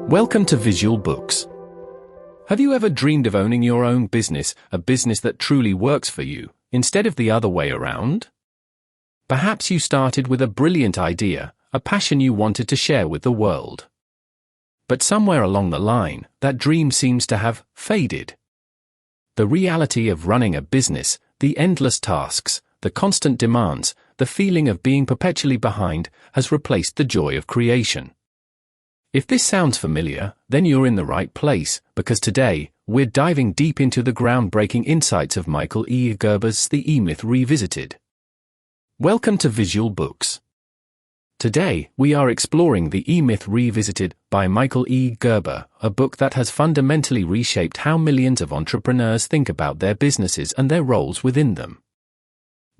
Welcome to Visual Books. Have you ever dreamed of owning your own business, a business that truly works for you, instead of the other way around? Perhaps you started with a brilliant idea, a passion you wanted to share with the world. But somewhere along the line, that dream seems to have faded. The reality of running a business, the endless tasks, the constant demands, the feeling of being perpetually behind, has replaced the joy of creation. If this sounds familiar, then you're in the right place, because today, we're diving deep into the groundbreaking insights of Michael E. Gerber's The E-Myth Revisited. Welcome to Visual Books. Today, we are exploring The E-Myth Revisited by Michael E. Gerber, a book that has fundamentally reshaped how millions of entrepreneurs think about their businesses and their roles within them.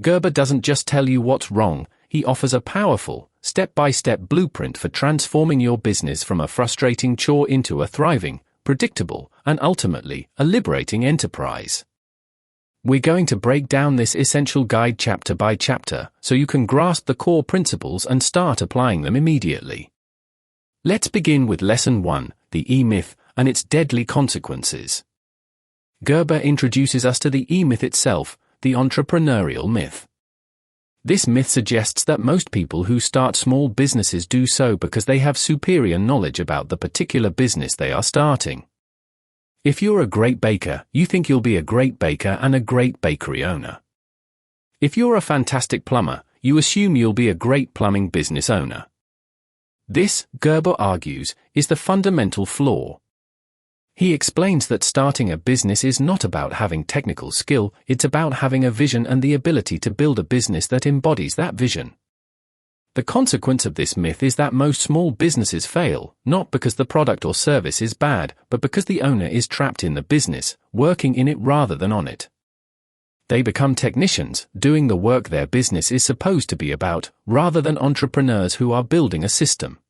Gerber doesn't just tell you what's wrong, he offers a powerful, step-by-step blueprint for transforming your business from a frustrating chore into a thriving, predictable, and ultimately, a liberating enterprise. We're going to break down this essential guide chapter by chapter, so you can grasp the core principles and start applying them immediately. Let's begin with Lesson 1, the E-Myth and its deadly consequences. Gerber introduces us to the E-Myth itself, the entrepreneurial myth. This myth suggests that most people who start small businesses do so because they have superior knowledge about the particular business they are starting. If you're a great baker, you think you'll be a great baker and a great bakery owner. If you're a fantastic plumber, you assume you'll be a great plumbing business owner. This, Gerber argues, is the fundamental flaw. He explains that starting a business is not about having technical skill, it's about having a vision and the ability to build a business that embodies that vision. The consequence of this myth is that most small businesses fail, not because the product or service is bad, but because the owner is trapped in the business, working in it rather than on it. They become technicians, doing the work their business is supposed to be about, rather than entrepreneurs who are building a system.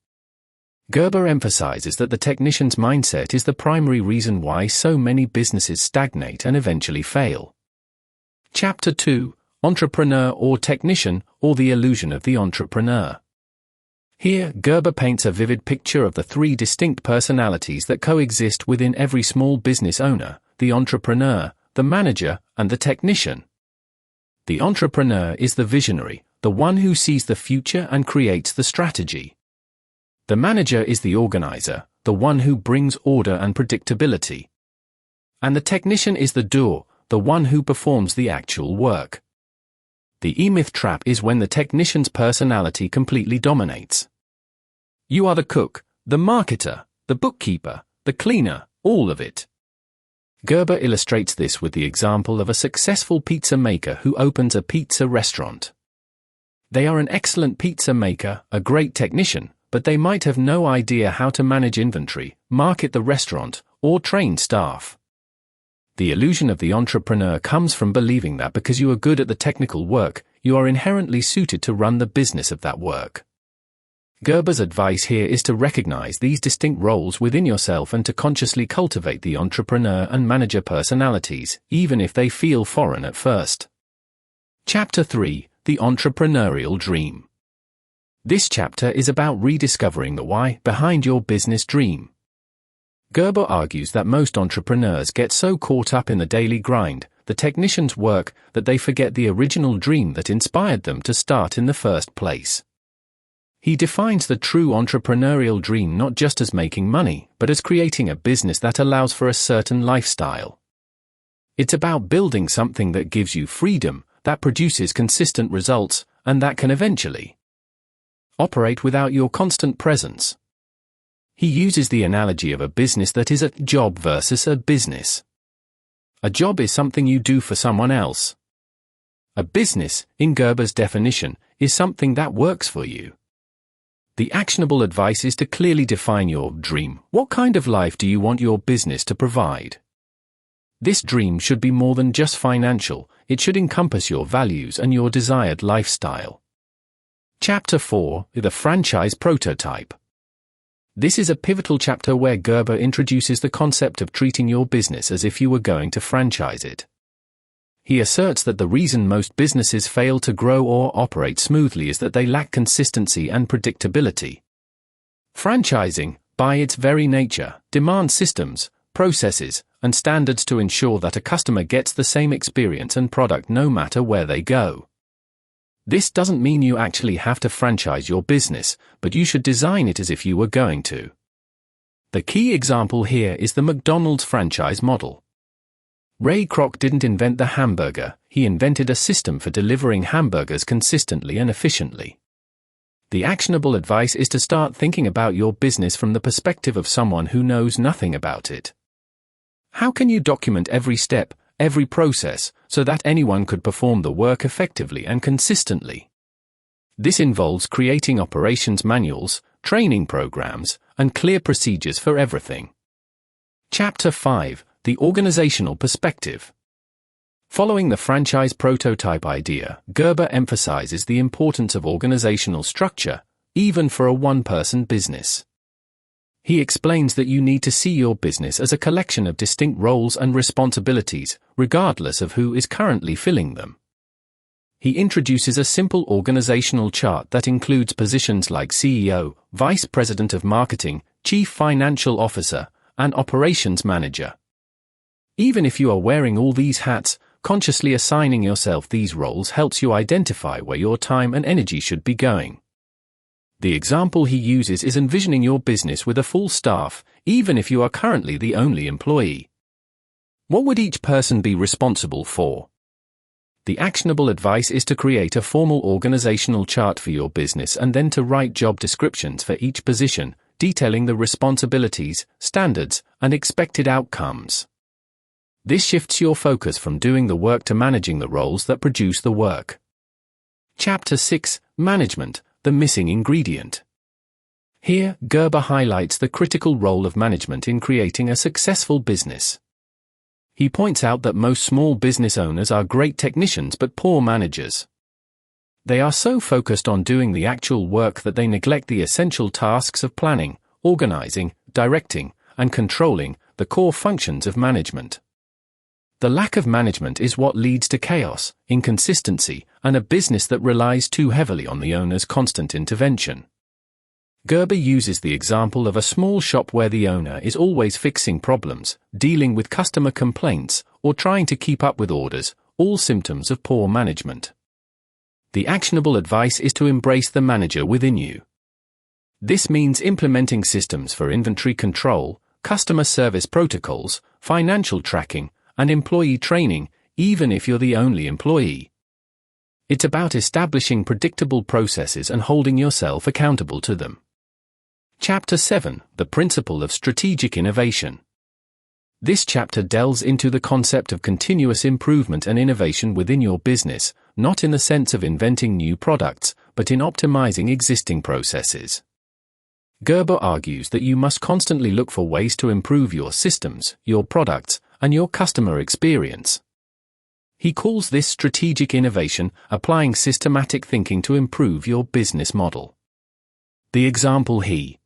Gerber emphasizes that the technician's mindset is the primary reason why so many businesses stagnate and eventually fail. Chapter 2, Entrepreneur or Technician, or the Illusion of the Entrepreneur. Here, Gerber paints a vivid picture of the three distinct personalities that coexist within every small business owner: the entrepreneur, the manager, and the technician. The entrepreneur is the visionary, the one who sees the future and creates the strategy. The manager is the organizer, the one who brings order and predictability. And the technician is the doer, the one who performs the actual work. The E-Myth trap is when the technician's personality completely dominates. You are the cook, the marketer, the bookkeeper, the cleaner, all of it. Gerber illustrates this with the example of a successful pizza maker who opens a pizza restaurant. They are an excellent pizza maker, a great technician, but they might have no idea how to manage inventory, market the restaurant, or train staff. The illusion of the entrepreneur comes from believing that because you are good at the technical work, you are inherently suited to run the business of that work. Gerber's advice here is to recognize these distinct roles within yourself and to consciously cultivate the entrepreneur and manager personalities, even if they feel foreign at first. Chapter 3, The Entrepreneurial Dream. This chapter is about rediscovering the why behind your business dream. Gerber argues that most entrepreneurs get so caught up in the daily grind, the technician's work, that they forget the original dream that inspired them to start in the first place. He defines the true entrepreneurial dream not just as making money, but as creating a business that allows for a certain lifestyle. It's about building something that gives you freedom, that produces consistent results, and that can eventually operate without your constant presence. He uses the analogy of a business that is a job versus a business. A job is something you do for someone else. A business, in Gerber's definition, is something that works for you. The actionable advice is to clearly define your dream. What kind of life do you want your business to provide? This dream should be more than just financial, it should encompass your values and your desired lifestyle. Chapter 4, The Franchise Prototype. This is a pivotal chapter where Gerber introduces the concept of treating your business as if you were going to franchise it. He asserts that the reason most businesses fail to grow or operate smoothly is that they lack consistency and predictability. Franchising, by its very nature, demands systems, processes, and standards to ensure that a customer gets the same experience and product no matter where they go. This doesn't mean you actually have to franchise your business, but you should design it as if you were going to. The key example here is the McDonald's franchise model. Ray Kroc didn't invent the hamburger, he invented a system for delivering hamburgers consistently and efficiently. The actionable advice is to start thinking about your business from the perspective of someone who knows nothing about it. How can you document every step, every process, so that anyone could perform the work effectively and consistently? This involves creating operations manuals, training programs, and clear procedures for everything. Chapter 5: The Organizational Perspective. Following the franchise prototype idea, Gerber emphasizes the importance of organizational structure, even for a one-person business. He explains that you need to see your business as a collection of distinct roles and responsibilities, regardless of who is currently filling them. He introduces a simple organizational chart that includes positions like CEO, Vice President of Marketing, Chief Financial Officer, and Operations Manager. Even if you are wearing all these hats, consciously assigning yourself these roles helps you identify where your time and energy should be going. The example he uses is envisioning your business with a full staff, even if you are currently the only employee. What would each person be responsible for? The actionable advice is to create a formal organizational chart for your business and then to write job descriptions for each position, detailing the responsibilities, standards, and expected outcomes. This shifts your focus from doing the work to managing the roles that produce the work. Chapter 6: Management, the missing ingredient. Here, Gerber highlights the critical role of management in creating a successful business. He points out that most small business owners are great technicians but poor managers. They are so focused on doing the actual work that they neglect the essential tasks of planning, organizing, directing, and controlling, the core functions of management. The lack of management is what leads to chaos, inconsistency, and a business that relies too heavily on the owner's constant intervention. Gerber uses the example of a small shop where the owner is always fixing problems, dealing with customer complaints, or trying to keep up with orders, all symptoms of poor management. The actionable advice is to embrace the manager within you. This means implementing systems for inventory control, customer service protocols, financial tracking, and employee training, even if you're the only employee. It's about establishing predictable processes and holding yourself accountable to them. Chapter 7: The Principle of Strategic Innovation. This chapter delves into the concept of continuous improvement and innovation within your business, not in the sense of inventing new products, but in optimizing existing processes. Gerber argues that you must constantly look for ways to improve your systems, your products, and your customer experience. He calls this strategic innovation, applying systematic thinking to improve your business model. The example he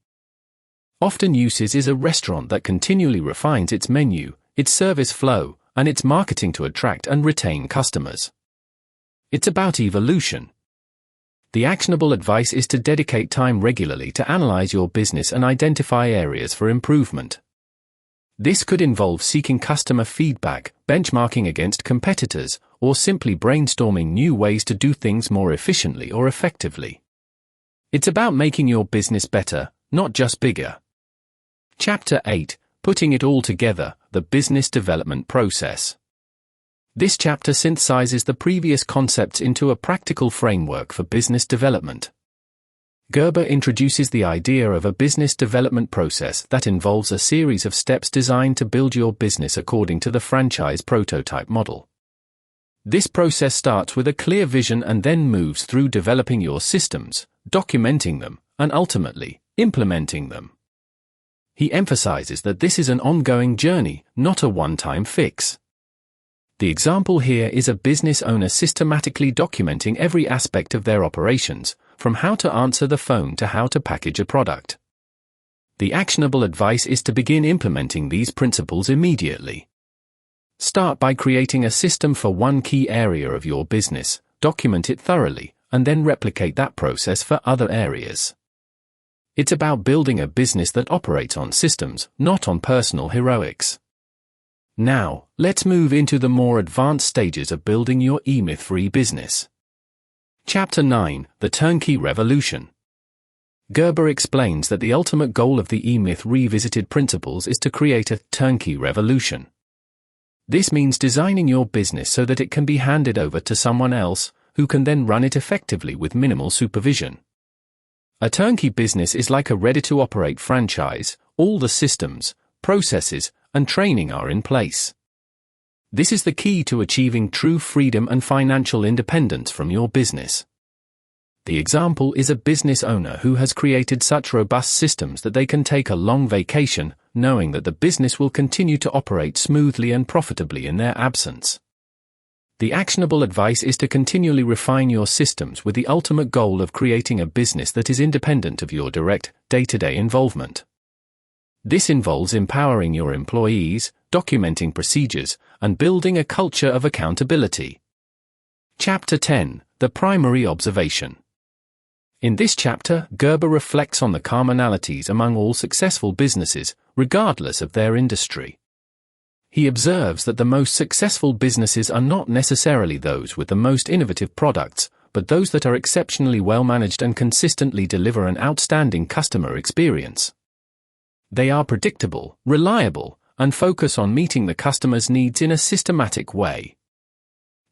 often uses is a restaurant that continually refines its menu, its service flow, and its marketing to attract and retain customers. It's about evolution. The actionable advice is to dedicate time regularly to analyze your business and identify areas for improvement. This could involve seeking customer feedback, benchmarking against competitors, or simply brainstorming new ways to do things more efficiently or effectively. It's about making your business better, not just bigger. Chapter 8: Putting it all together, the business development process. This chapter synthesizes the previous concepts into a practical framework for business development. Gerber introduces the idea of a business development process that involves a series of steps designed to build your business according to the franchise prototype model. This process starts with a clear vision and then moves through developing your systems, documenting them, and ultimately, implementing them. He emphasizes that this is an ongoing journey, not a one-time fix. The example here is a business owner systematically documenting every aspect of their operations, from how to answer the phone to how to package a product. The actionable advice is to begin implementing these principles immediately. Start by creating a system for one key area of your business, document it thoroughly, and then replicate that process for other areas. It's about building a business that operates on systems, not on personal heroics. Now, let's move into the more advanced stages of building your e-myth-free business. Chapter 9: The Turnkey Revolution. Gerber explains that the ultimate goal of the e-myth revisited principles is to create a turnkey revolution. This means designing your business so that it can be handed over to someone else, who can then run it effectively with minimal supervision. A turnkey business is like a ready-to-operate franchise. All the systems, processes, and training are in place. This is the key to achieving true freedom and financial independence from your business. The example is a business owner who has created such robust systems that they can take a long vacation, knowing that the business will continue to operate smoothly and profitably in their absence. The actionable advice is to continually refine your systems with the ultimate goal of creating a business that is independent of your direct, day-to-day involvement. This involves empowering your employees, documenting procedures, and building a culture of accountability. Chapter 10: The Primary Observation. In this chapter, Gerber reflects on the commonalities among all successful businesses, regardless of their industry. He observes that the most successful businesses are not necessarily those with the most innovative products, but those that are exceptionally well managed and consistently deliver an outstanding customer experience. They are predictable, reliable, and focus on meeting the customer's needs in a systematic way.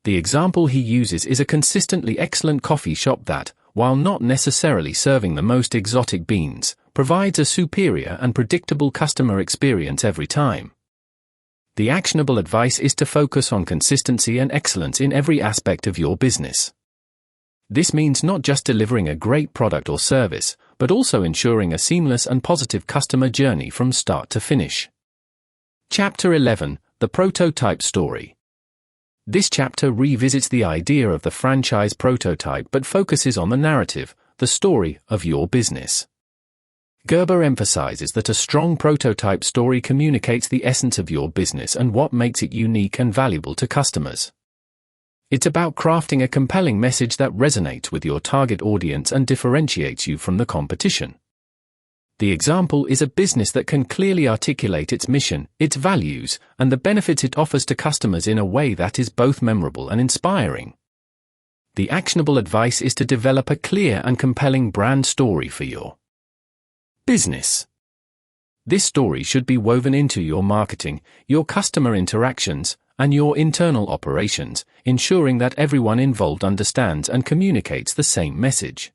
The example he uses is a consistently excellent coffee shop that, while not necessarily serving the most exotic beans, provides a superior and predictable customer experience every time. The actionable advice is to focus on consistency and excellence in every aspect of your business. This means not just delivering a great product or service, but also ensuring a seamless and positive customer journey from start to finish. Chapter 11: The Prototype Story. This chapter revisits the idea of the franchise prototype but focuses on the narrative, the story, of your business. Gerber emphasizes that a strong prototype story communicates the essence of your business and what makes it unique and valuable to customers. It's about crafting a compelling message that resonates with your target audience and differentiates you from the competition. The example is a business that can clearly articulate its mission, its values, and the benefits it offers to customers in a way that is both memorable and inspiring. The actionable advice is to develop a clear and compelling brand story for your business. This story should be woven into your marketing, your customer interactions, and your internal operations, ensuring that everyone involved understands and communicates the same message.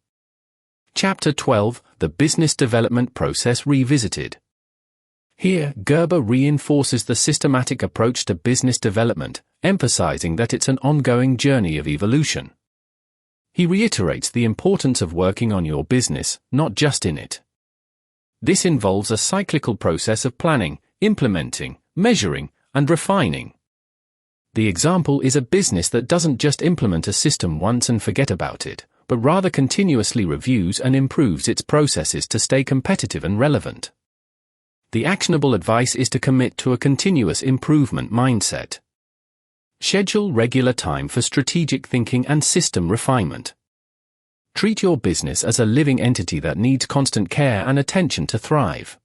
Chapter 12: The Business Development Process Revisited. Here, Gerber reinforces the systematic approach to business development, emphasizing that it's an ongoing journey of evolution. He reiterates the importance of working on your business, not just in it. This involves a cyclical process of planning, implementing, measuring, and refining. The example is a business that doesn't just implement a system once and forget about it, but rather continuously reviews and improves its processes to stay competitive and relevant. The actionable advice is to commit to a continuous improvement mindset. Schedule regular time for strategic thinking and system refinement. Treat your business as a living entity that needs constant care and attention to thrive.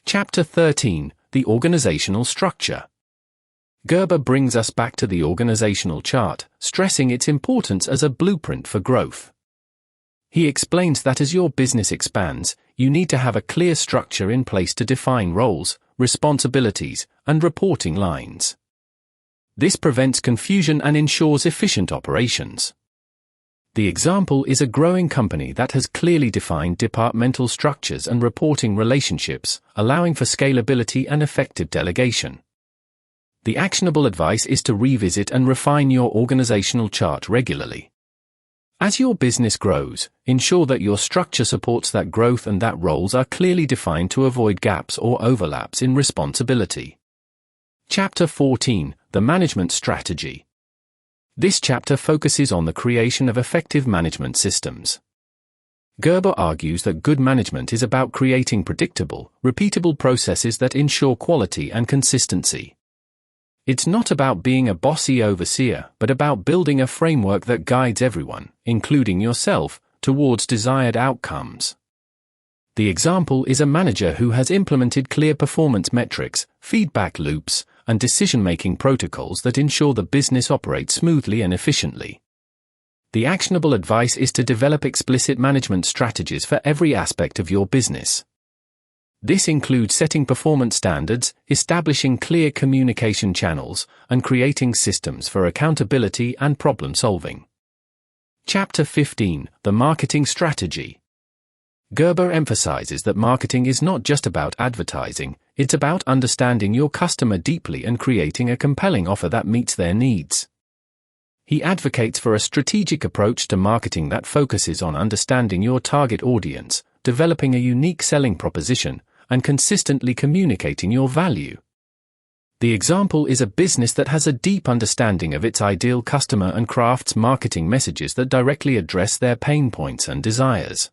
Chapter 13: The Organizational Structure. Gerber brings us back to the organizational chart, stressing its importance as a blueprint for growth. He explains that as your business expands, you need to have a clear structure in place to define roles, responsibilities, and reporting lines. This prevents confusion and ensures efficient operations. The example is a growing company that has clearly defined departmental structures and reporting relationships, allowing for scalability and effective delegation. The actionable advice is to revisit and refine your organizational chart regularly. As your business grows, ensure that your structure supports that growth and that roles are clearly defined to avoid gaps or overlaps in responsibility. Chapter 14: The Management Strategy. This chapter focuses on the creation of effective management systems. Gerber argues that good management is about creating predictable, repeatable processes that ensure quality and consistency. It's not about being a bossy overseer, but about building a framework that guides everyone, including yourself, towards desired outcomes. The example is a manager who has implemented clear performance metrics, feedback loops, and decision-making protocols that ensure the business operates smoothly and efficiently. The actionable advice is to develop explicit management strategies for every aspect of your business. This includes setting performance standards, establishing clear communication channels, and creating systems for accountability and problem-solving. Chapter 15: The Marketing Strategy. Gerber emphasizes that marketing is not just about advertising, it's about understanding your customer deeply and creating a compelling offer that meets their needs. He advocates for a strategic approach to marketing that focuses on understanding your target audience, developing a unique selling proposition, and consistently communicating your value. The example is a business that has a deep understanding of its ideal customer and crafts marketing messages that directly address their pain points and desires.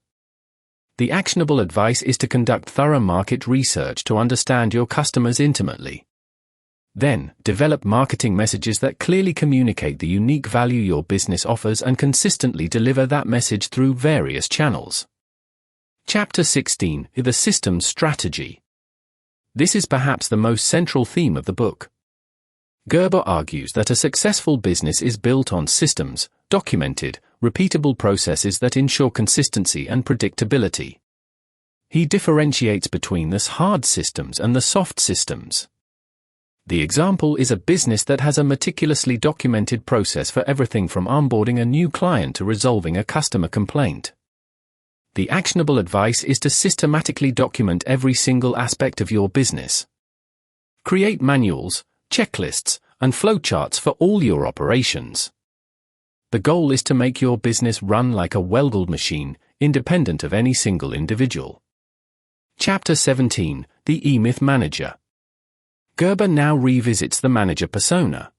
The actionable advice is to conduct thorough market research to understand your customers intimately. Then, develop marketing messages that clearly communicate the unique value your business offers and consistently deliver that message through various channels. Chapter 16: The Systems Strategy. This is perhaps the most central theme of the book. Gerber argues that a successful business is built on systems, documented, repeatable processes that ensure consistency and predictability. He differentiates between the hard systems and the soft systems. The example is a business that has a meticulously documented process for everything from onboarding a new client to resolving a customer complaint. The actionable advice is to systematically document every single aspect of your business. Create manuals, checklists, and flowcharts for all your operations. The goal is to make your business run like a well-oiled machine, independent of any single individual. Chapter 17: The E-Myth Manager. Gerber now revisits the manager persona,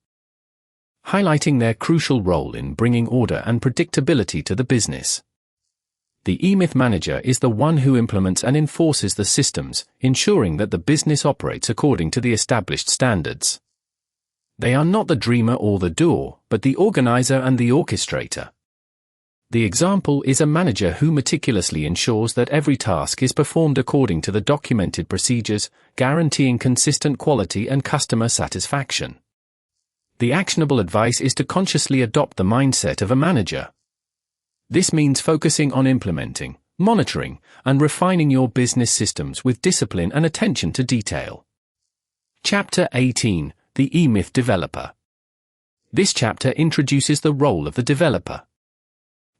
highlighting their crucial role in bringing order and predictability to the business. The E-Myth manager is the one who implements and enforces the systems, ensuring that the business operates according to the established standards. They are not the dreamer or the doer, but the organizer and the orchestrator. The example is a manager who meticulously ensures that every task is performed according to the documented procedures, guaranteeing consistent quality and customer satisfaction. The actionable advice is to consciously adopt the mindset of a manager. This means focusing on implementing, monitoring, and refining your business systems with discipline and attention to detail. Chapter 18: The E-Myth Developer. This chapter introduces the role of the developer.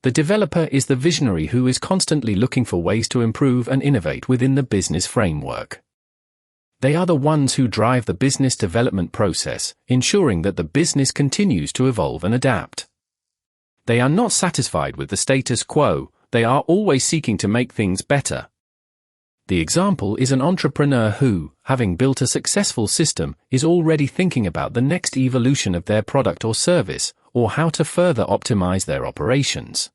The developer is the visionary who is constantly looking for ways to improve and innovate within the business framework. They are the ones who drive the business development process, ensuring that the business continues to evolve and adapt. They are not satisfied with the status quo, they are always seeking to make things better. The example is an entrepreneur who, having built a successful system, is already thinking about the next evolution of their product or service, or how to further optimize their operations.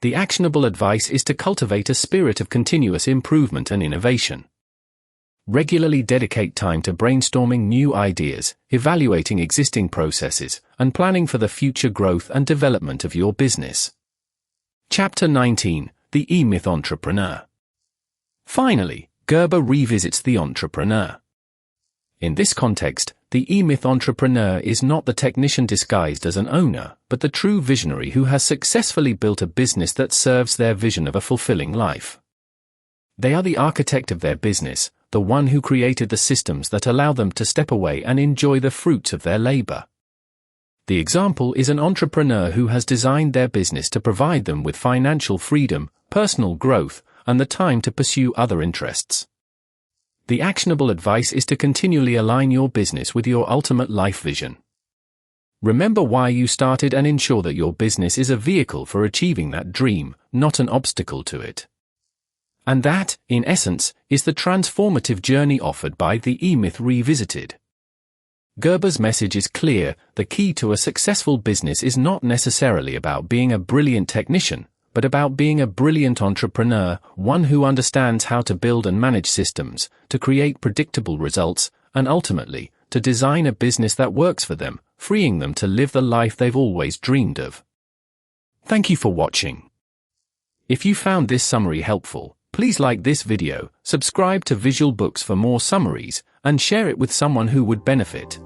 The actionable advice is to cultivate a spirit of continuous improvement and innovation. Regularly dedicate time to brainstorming new ideas, evaluating existing processes, and planning for the future growth and development of your business. Chapter 19: The E-Myth Entrepreneur. Finally, Gerber revisits the entrepreneur. In this context, the E-Myth entrepreneur is not the technician disguised as an owner, but the true visionary who has successfully built a business that serves their vision of a fulfilling life. They are the architect of their business, the one who created the systems that allow them to step away and enjoy the fruits of their labor. The example is an entrepreneur who has designed their business to provide them with financial freedom, personal growth, and the time to pursue other interests. The actionable advice is to continually align your business with your ultimate life vision. Remember why you started and ensure that your business is a vehicle for achieving that dream, not an obstacle to it. And that, in essence, is the transformative journey offered by the E-Myth Revisited. Gerber's message is clear: the key to a successful business is not necessarily about being a brilliant technician, but about being a brilliant entrepreneur, one who understands how to build and manage systems, to create predictable results, and ultimately, to design a business that works for them, freeing them to live the life they've always dreamed of. Thank you for watching. If you found this summary helpful, please like this video, subscribe to Visual Books for more summaries, and share it with someone who would benefit.